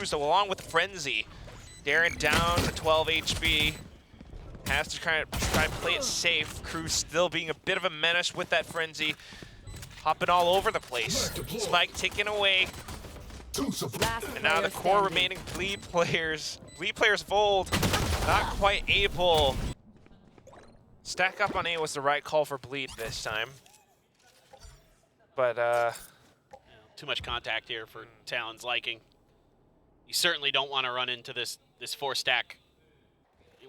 So along with Frenzy, Darren down to 12 HP. Has to try and play it safe. Cruz still being a bit of a menace with that Frenzy. Hopping all over the place. Spike ticking away. And now the core remaining Bleed players. Bleed players fold. Not quite able. Stack up on A was the right call for Bleed this time. But, too much contact here for Talon's liking. You certainly don't want to run into this 4-stack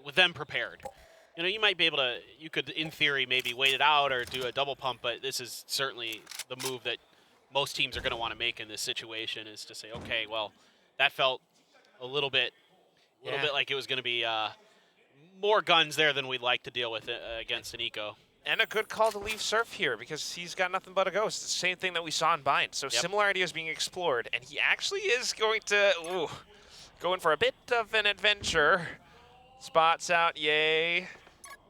with them prepared. You know, you might be able to, you could, in theory, maybe wait it out or do a double pump, but this is certainly the move that most teams are going to want to make in this situation, is to say, okay, well, that felt a little bit like it was going to be more guns there than we'd like to deal with against an eco. And a good call to leave Surf here because he's got nothing but a ghost. It's the same thing that we saw in Bind. So similar ideas being explored, and he actually is going to, going for a bit of an adventure. Spots out Ye.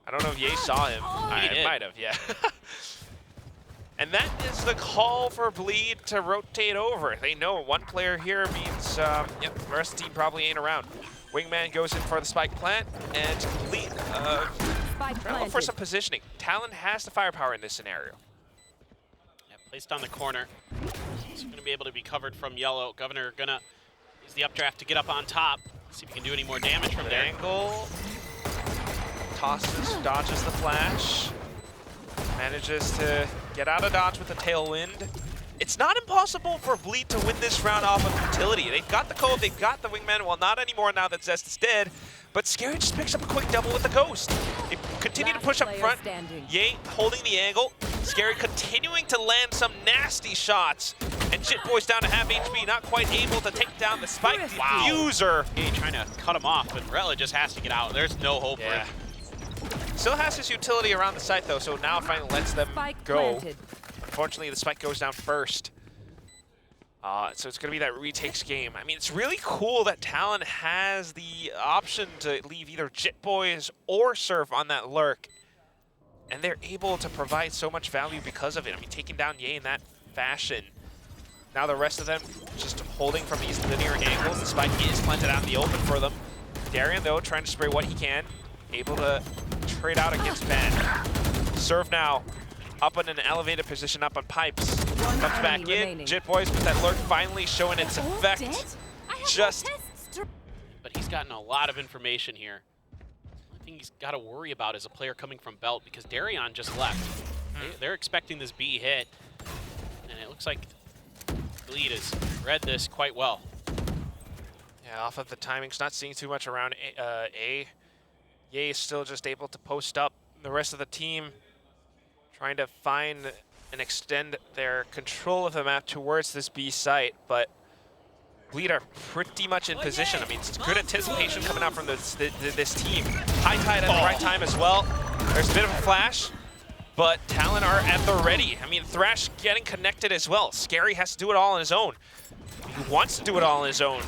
I don't know if Ye saw him. I might have, yeah. And that is the call for Bleed to rotate over. They know one player here means, the rest of the team probably ain't around. Wingman goes in for the spike plant, and Bleed, trying for some positioning. Talon has the firepower in this scenario. Yeah, placed on the corner. He's going to be able to be covered from yellow. Governor gonna use the updraft to get up on top. See if he can do any more damage from there. Angle. Tosses, dodges the flash. Manages to get out of dodge with the tailwind. It's not impossible for Bleed to win this round off of utility. They've got the code, they've got the wingman. Well, not anymore now that Zest is dead. But Scary just picks up a quick double with the ghost. They continue to push up front. Ye holding the angle. Scary continuing to land some nasty shots. And Jitboy's down to half HP, not quite able to take down the spike diffuser. Ye trying to cut him off, but Rella just has to get out. There's no hope for him. Still has his utility around the site though, so now finally lets them go. Unfortunately, the spike goes down first. So it's going to be that retakes game. I mean, it's really cool that Talon has the option to leave either Jitboys or Surf on that lurk. And they're able to provide so much value because of it. I mean, taking down Ye in that fashion. Now the rest of them just holding from these linear angles. The spike is planted out in the open for them. Darian, though, trying to spray what he can. Able to trade out against Ben. Surf now. Up in an elevated position, up on pipes. Comes back in. Jitboys with that lurk finally showing its effect. But he's gotten a lot of information here. The only thing he's got to worry about is a player coming from Belt, because Darion just left. They're expecting this B hit, and it looks like Bleed has read this quite well. Yeah, off of the timings, not seeing too much around A. Ye is still just able to post up. The rest of the team trying to find and extend their control of the map towards this B site, but Bleed are pretty much in position. I mean, it's good anticipation coming out from this team. High Tide at the right time as well. There's a bit of a flash, but Talon are at the ready. I mean, Thrash getting connected as well. Scary has to do it all on his own. He wants to do it all on his own.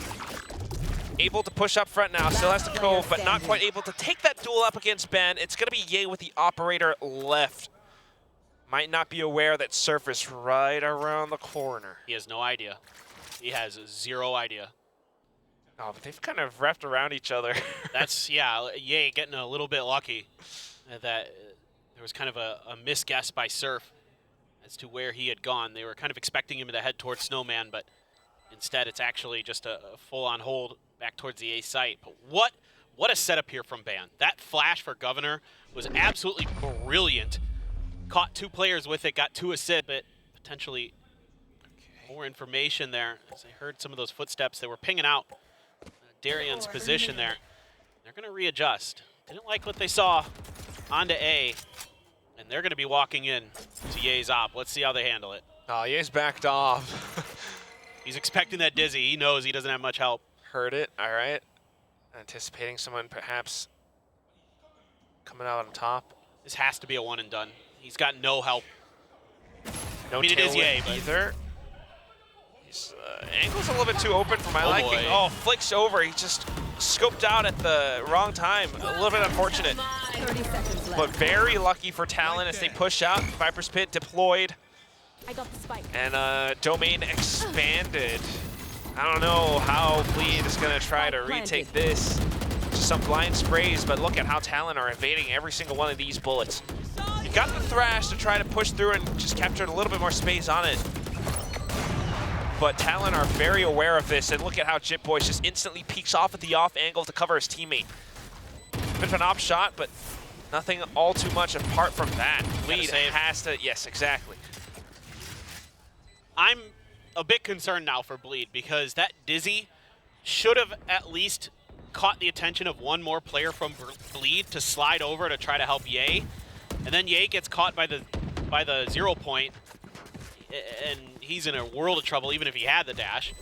Able to push up front now, still has to cove, but not quite able to take that duel up against Ben. It's going to be Ye with the operator left. Might not be aware that Surf is right around the corner. He has no idea. He has zero idea. Oh, but they've kind of wrapped around each other. That's, yeah, Ye getting a little bit lucky that there was kind of a misguess by Surf as to where he had gone. They were kind of expecting him to head towards Snowman, but instead it's actually just a full-on hold back towards the A site. But what a setup here from Ban. That flash for Governor was absolutely brilliant. Caught 2 players with it, got 2 assists, but potentially more information there. As I heard some of those footsteps, they were pinging out Darion's position there. They're going to readjust. Didn't like what they saw onto A, and they're going to be walking in to Ye's op. Let's see how they handle it. Oh, Ye's backed off. He's expecting that dizzy. He knows he doesn't have much help. Heard it, all right. Anticipating someone perhaps coming out on top. This has to be a one and done. He's got no help. No, I mean, it is Ye, but either. His angle's a little bit too open for my liking. Boy. Oh, flicks over. He just scoped out at the wrong time. A little bit unfortunate. 30 seconds left. But very lucky for Talon as they push out. Viper's Pit deployed. I got the spike. And domain expanded. I don't know how Bleed is going to try to retake this. Just some blind sprays, but look at how Talon are evading every single one of these bullets. You got the Thrash to try to push through and just capture a little bit more space on it. But Talon are very aware of this, and look at how JitBoys just instantly peeks off at the off angle to cover his teammate. Bit of an off shot, but nothing all too much apart from that. Bleed has to, yes, exactly. I'm a bit concerned now for Bleed because that Dizzy should have at least caught the attention of one more player from Bleed to slide over to try to help Ye. And then Ye gets caught by the 0 point, and he's in a world of trouble even if he had the dash.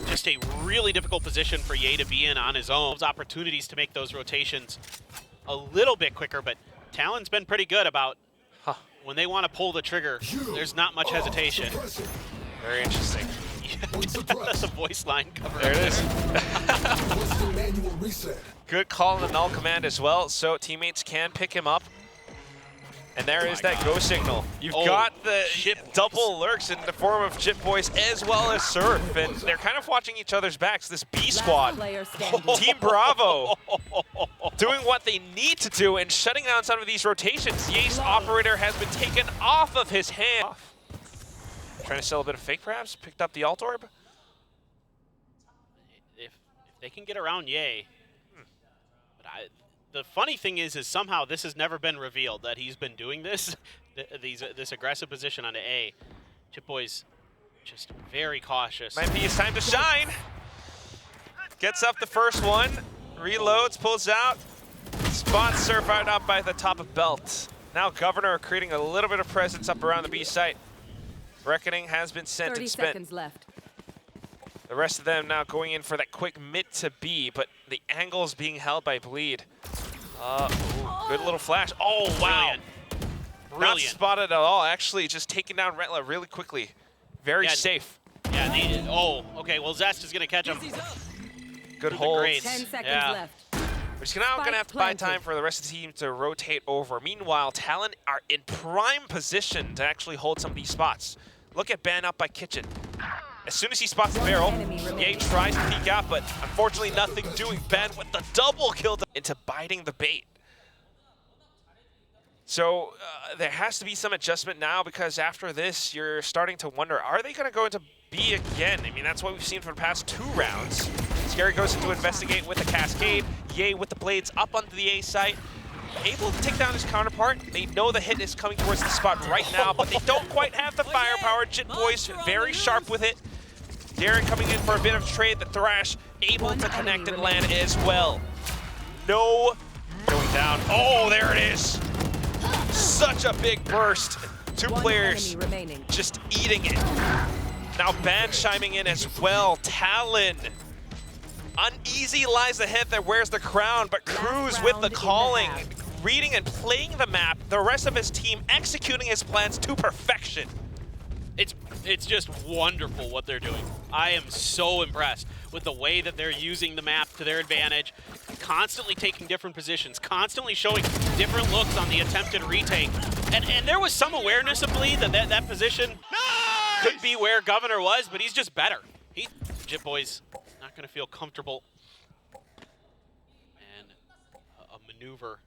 Just a really difficult position for Ye to be in on his own. Opportunities to make those rotations a little bit quicker, but Talon's been pretty good about when they want to pull the trigger, there's not much hesitation. Very interesting. That's a voice line cover. There it is. Good call on the null command as well, so teammates can pick him up. And there is that go signal. You've got the double lurks in the form of JitBoys as well as Surf, and they're kind of watching each other's backs. This B squad, Team Bravo, doing what they need to do and shutting down some of these rotations. Ye's operator has been taken off of his hand. Trying to sell a bit of fake perhaps, picked up the alt orb. If they can get around Ye, but the funny thing is somehow this has never been revealed that he's been doing this, this aggressive position on the A. JitBoys just very cautious. Might be his time to shine. Gets up the first one, reloads, pulls out, spots Surf out up by the top of belt. Now Governor creating a little bit of presence up around the B site. Reckoning has been sent 30 and spent. seconds left. The rest of them now going in for that quick mid to B, but the angle is being held by Bleed. Good little flash. Oh, wow. Brilliant. Not spotted at all. Actually, just taking down Retla really quickly. Very safe. Yeah, okay, well, Zest is going to catch him. Good hold. 10 seconds left. We're just now going to have to buy time for the rest of the team to rotate over. Meanwhile, Talon are in prime position to actually hold some of these spots. Look at Ban up by Kitchen. As soon as he spots the barrel, Ye tries to peek out, but unfortunately nothing doing. Ban with the double kill into biting the bait. So there has to be some adjustment now, because after this, you're starting to wonder, are they going to go into B again? I mean, that's what we've seen for the past 2 rounds. Scary goes into investigate with a cascade. Ye with the blades up onto the A site. Able to take down his counterpart. They know the hit is coming towards the spot right now, but they don't quite have the firepower. JitBoys very sharp with it. Darren coming in for a bit of trade. The Thrash able to connect and land as well. No going down. Oh, there it is. Such a big burst. 2 players just eating it. Now Ban chiming in as well. Talon. Uneasy lies the head that wears the crown, but Cruz with the calling, reading and playing the map, the rest of his team executing his plans to perfection. It's just wonderful what they're doing. I am so impressed with the way that they're using the map to their advantage, constantly taking different positions, constantly showing different looks on the attempted retake. And there was some awareness of Bleed that position could be where Governor was, but he's just better. JitBoys not going to feel comfortable. And a maneuver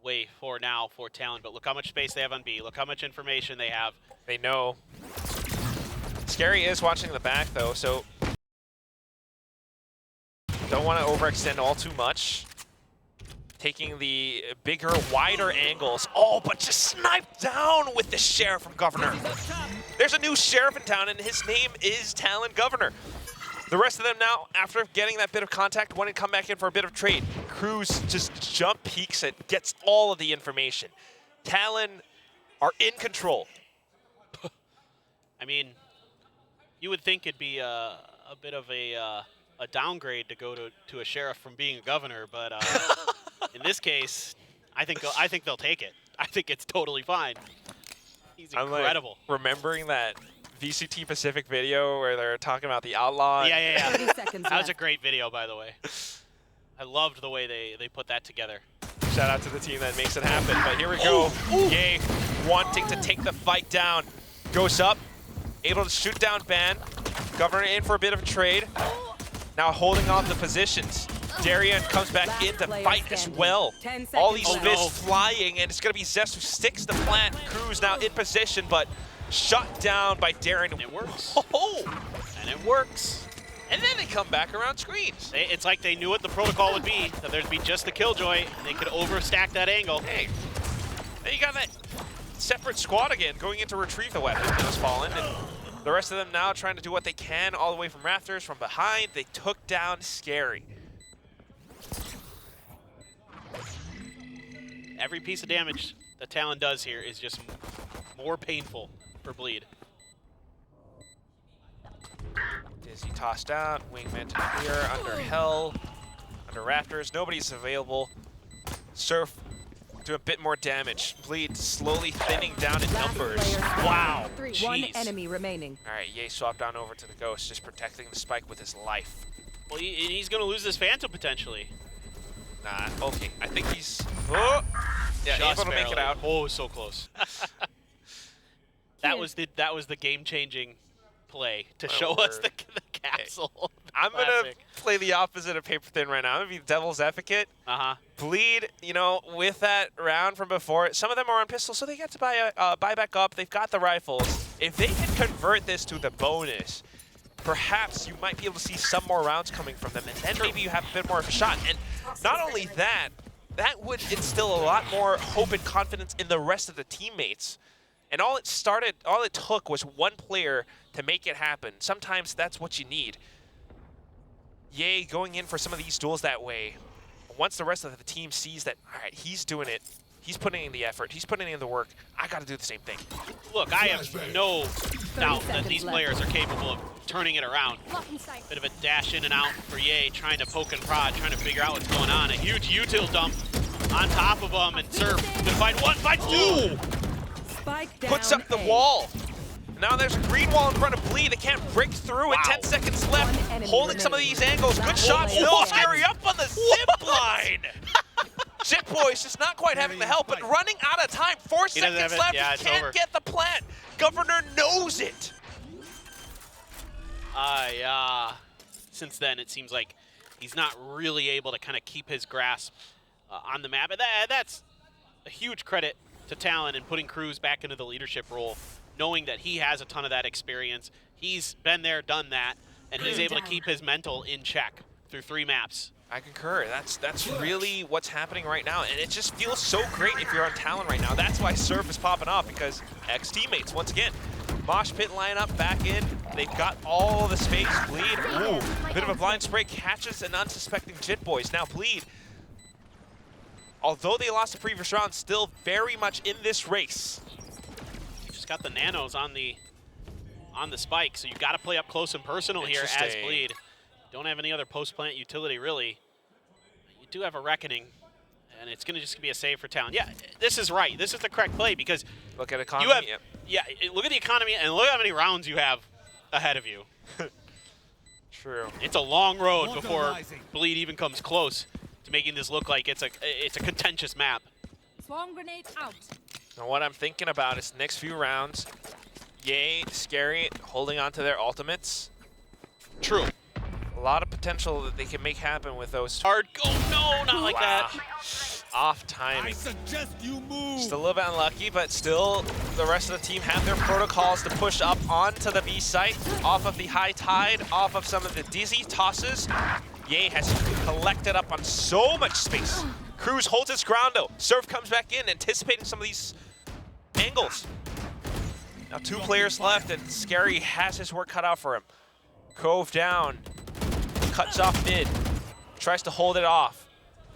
away for now for Talon, but look how much space they have on B. Look how much information they have. They know. Scary is watching the back though, so don't want to overextend all too much. Taking the bigger, wider angles. Oh, but just sniped down with the Sheriff from Governor. There's a new Sheriff in town, and his name is Talon Governor. The rest of them now, after getting that bit of contact, want to come back in for a bit of trade. Cruz just jump peeks it, gets all of the information. Talon are in control. I mean, you would think it'd be a bit of a downgrade to go to a Sheriff from being a Governor, but in this case, I think they'll take it. I think it's totally fine. He's incredible. I'm like remembering that VCT Pacific video where they're talking about the outlaw. Yeah. That was a great video, by the way. I loved the way they put that together. Shout out to the team that makes it happen. But here we go. Ye wanting to take the fight down. Goes up, able to shoot down Ban. Governor in for a bit of a trade. Now holding on the positions. Darian comes back in to fight as well. All these fists flying, and it's going to be Zest who sticks the plant. Cruz now in position, but shut down by Darian. And it works. Oh! And it works. And then they come back around screens. It's like they knew what the protocol would be, that there'd be just the Killjoy, and they could overstack that angle. Hey, then you got that separate squad again going in to retrieve the weapon that was fallen. And the rest of them now trying to do what they can all the way from rafters, from behind. They took down Scary. Every piece of damage that Talon does here is just more painful for Bleed. Dizzy tossed out, Wingman to clear, under Hell, under Rafters, nobody's available. Surf do a bit more damage. Bleed slowly thinning down in numbers. Wow, jeez. One enemy remaining. All right, Ye swapped on over to the Ghost, just protecting the Spike with his life. Well, he's going to lose this Phantom potentially. Nah, okay, I think he's, oh, yeah, Just able to make it out. Oh, so close. that was the game-changing play to show us the castle. I'm going to play the opposite of Paper Thin right now. I'm going to be devil's advocate. Bleed, you know, with that round from before, some of them are on pistols, so they get to buy back up. They've got the rifles. If they can convert this to the bonus, perhaps you might be able to see some more rounds coming from them, and then maybe you have a bit more of a shot. And not only that, that would instill a lot more hope and confidence in the rest of the teammates. And all it took was one player to make it happen. Sometimes that's what you need. Ye going in for some of these duels that way. Once the rest of the team sees that, all right, he's doing it, he's putting in the effort, he's putting in the work, I got to do the same thing. Look, I have no doubt that these players are capable of turning it around. Bit of a dash in and out for Ye, trying to poke and prod, trying to figure out what's going on. A huge util dump on top of him, and Surf to fight one, fights two! Puts up the wall. Now there's a green wall in front of Bleed. They can't break through it. 10 seconds left. Holding some of these angles. Good shots. No, Scary up on the zip line. Zip Boy's just not quite having the help, but running out of time. 4 seconds left. Yeah, he can't get the plant. Governor knows it. Since then, it seems like he's not really able to kind of keep his grasp on the map. And that's a huge credit to Talon and putting Cruz back into the leadership role, knowing that he has a ton of that experience. He's been there, done that, and he's able to keep his mental in check through 3 maps. I concur. That's really what's happening right now, and it just feels so great if you're on Talon right now. That's why Surf is popping off, because ex-teammates, once again, Mosh Pit lineup back in. They've got all the space. Bleed, ooh, bit of a blind spray, catches an unsuspecting Jit Boys. Now Bleed, although they lost the previous round, still very much in this race. Just got the nanos on the Spike, so you got to play up close and personal here as Bleed. Don't have any other post-plant utility, really. You do have a Reckoning, and it's going to just be a save for Talon. Yeah, this is right. This is the correct play, because look at economy. Look at the economy, and look how many rounds you have ahead of you. True. It's a long road before Bleed even comes close to making this look like it's a contentious map. Swarm grenade out. Now what I'm thinking about is the next few rounds, Ye, Scary, holding on to their ultimates. True. A lot of potential that they can make happen with those. Hard. Oh no, not like that. Off timing. I suggest you move. Just a little bit unlucky, but still the rest of the team have their protocols to push up onto the B site, off of the high tide, off of some of the dizzy tosses. Ye has collected up on so much space. Cruz holds his ground though. Surf comes back in, anticipating some of these angles. Now 2 players left, and Scary has his work cut out for him. Cove down, cuts off mid, tries to hold it off.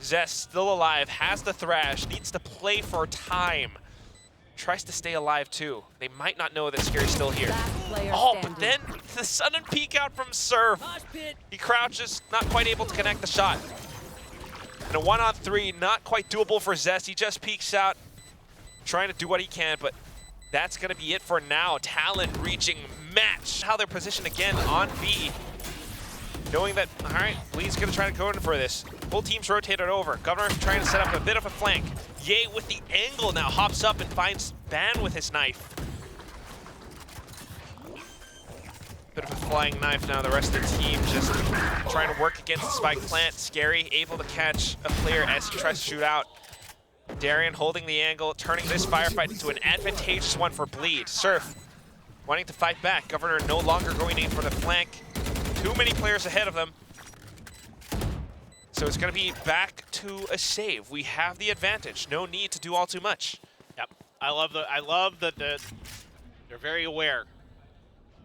Zest still alive, has the thrash, needs to play for time. Tries to stay alive too. They might not know that Scary's still here. Oh, but then the sudden peek out from Surf. He crouches, not quite able to connect the shot. And a 1-on-3, not quite doable for Zest. He just peeks out, trying to do what he can, but that's gonna be it for now. Talon reaching match. How they're positioned again on B. Knowing that, all right, Bleed's gonna try to go in for this. Full team's rotated over. Governor trying to set up a bit of a flank. Ye with the angle now hops up and finds Ban with his knife. Bit of a flying knife now. The rest of the team just trying to work against the spike plant. Scary, able to catch a player as he tries to shoot out. Darian holding the angle, turning this firefight into an advantageous one for Bleed. Surf wanting to fight back. Governor no longer going in for the flank. Too many players ahead of them. So it's going to be back to a save. We have the advantage. No need to do all too much. Yep. I love that they're very aware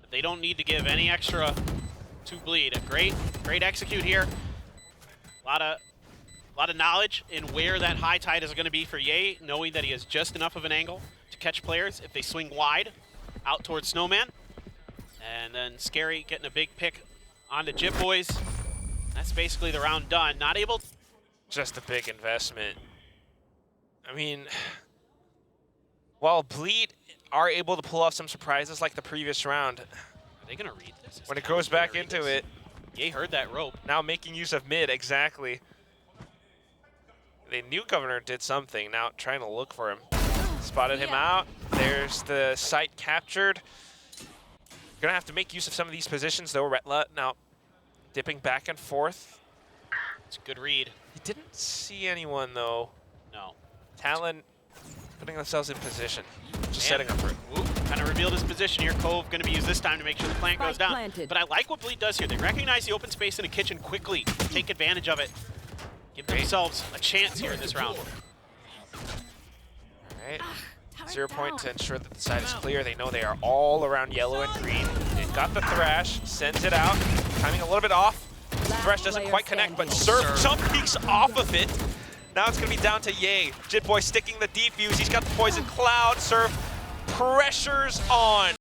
that they don't need to give any extra to Bleed. A great execute here. A lot of knowledge in where that high tide is going to be for Ye, knowing that he has just enough of an angle to catch players if they swing wide out towards Snowman. And then Scary getting a big pick onto Jip Boys. That's basically the round done. Not able. Just a big investment. I mean, while Bleed are able to pull off some surprises like the previous round, Are they going to read this? when it goes back into it, Ye heard that rope. now making use of mid, exactly. They knew Governor did something, now trying to look for him. Spotted him out. There's the site captured. Gonna have to make use of some of these positions though. Retla now dipping back and forth. It's a good read. He didn't see anyone though. No. Talon putting themselves in position. Just setting up for it. Kind of revealed his position here. Cove going to be used this time to make sure the plant goes Spike down. planted. But I like what Bleed does here. They recognize the open space in the kitchen quickly, take advantage of it, give themselves a chance here in this round. All right. 0 point to ensure that the side is clear. They know they are all around yellow and green. They've got the Thrash, sends it out. Timing a little bit off. Thrash doesn't quite connect, but Surf jump peeks off of it. Now it's going to be down to Ye. Jit Boy sticking the defuse. He's got the poison cloud. Surf pressures on.